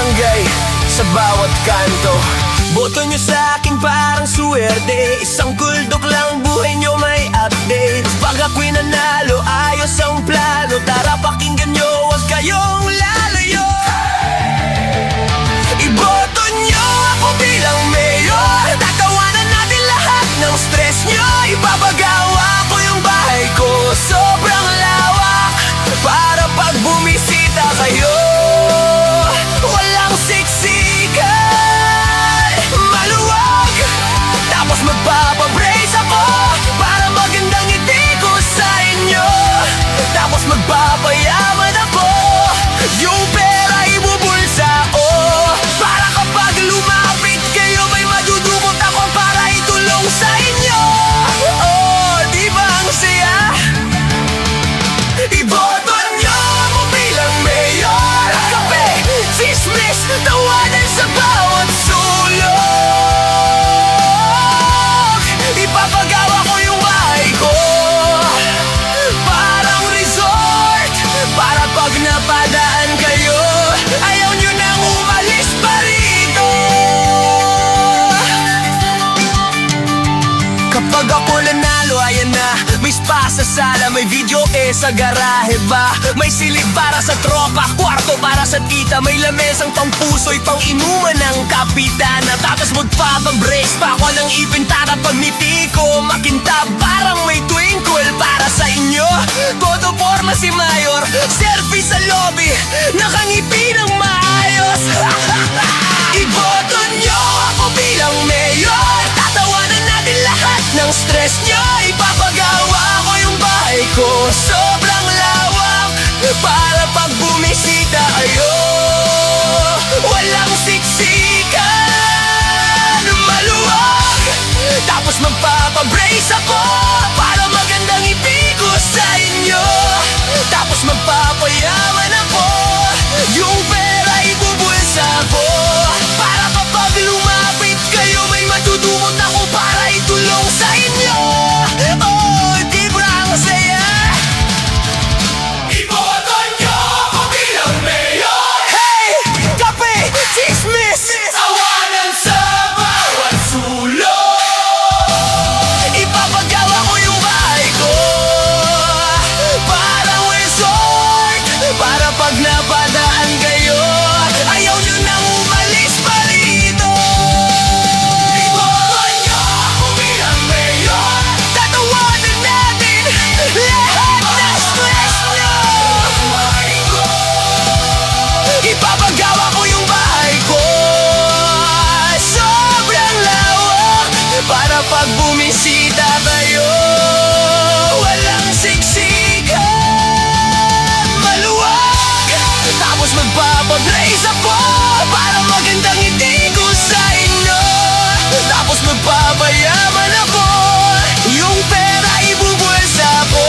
barangay, sa bawat kanto. Boto nyo sa akin parang suwerte, isang kuldok lang buhay nyo may update. Pag ako'y nanalo, ayos ang plano, tara pakinggan nyo, huwag kayong lalayo. Iboto nyo ako bilang mayor, tatawanan natin lahat ng stress nyo. Ipapagawa ko yung bahay ko, sobrang lawak, para pag bumisita kayo, walang siksikan, maluwag. Tapos magpapabrace ako, para magandang ngiti ko sa inyo. Tapos magpapayaman ako, yung pera ibubulsa ko, para kapag lumapit kayo, may madudukot ako para itulong sa inyo. Oh, di ba ang saya? Iboto nyo ako bilang mayor, kape, chismis, tawanan sa bawat sulok. Ipapagawa ko yung bahay ko, parang resort, para pag napadaan kayo, ayaw nyo nang umalis pa rito. Kapag ako nanalo, ayan na, may spa sa sala, may video sa garahe ba, may silid para sa tropa, kwarto para sa tita, may lamesang pampuso'y pang inuman ng kapitana. Tapos magpapabrace pa ako ng ipintara, pag ngiti ko makintab, parang may twinkle para sa inyo. Todo forma si Mayor, selfie sa lobby, nakangiti ng maayos. Iboto nyo ako bilang mayor, tatawanan natin lahat ng stress nyo. Ipapagawa ko yung bahay ko, sobrang lawak, para pag bumisita kayo, walang siksikan, maluwag. Tapos magpapabrace ako, para magandang ngiti ko sa inyo. Tapos magpapayaman ako, yung pera ibubulsa ko, para kapag lumapit kayo, may matudukot ako para itulong sa inyo. Oh, di ba ang saya? Iboto nyo ako bilang mayor. Hey! Kape! Chismis! Tawanan sa bawat sulok. Ipapagawa ko yung bahay ko, parang resort, para pag napadaan kayo, ayaw nyo nang umalis pa rito. Iboto nyo ako bilang mayor, tatawanan natin lahat ng stress nyo. Ipapagawa ko yung bahay ko, sobrang lawak, para pag bumisita kayo, walang siksikan, maluwag. Tapos magpapabrace ako, para magandang ngiti ko sa inyo. Tapos magpapayaman ako, yung pera ibubulsa ko,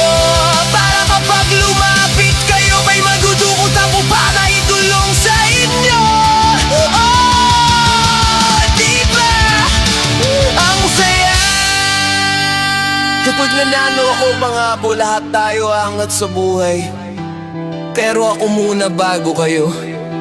para kapag lumapit kayo, may madudukot ako para itulong sa inyo. Oh, di ba ang saya? Kapag nanalo ako, pangako lahat tayo aangat sa buhay, pero ako muna bago kayo.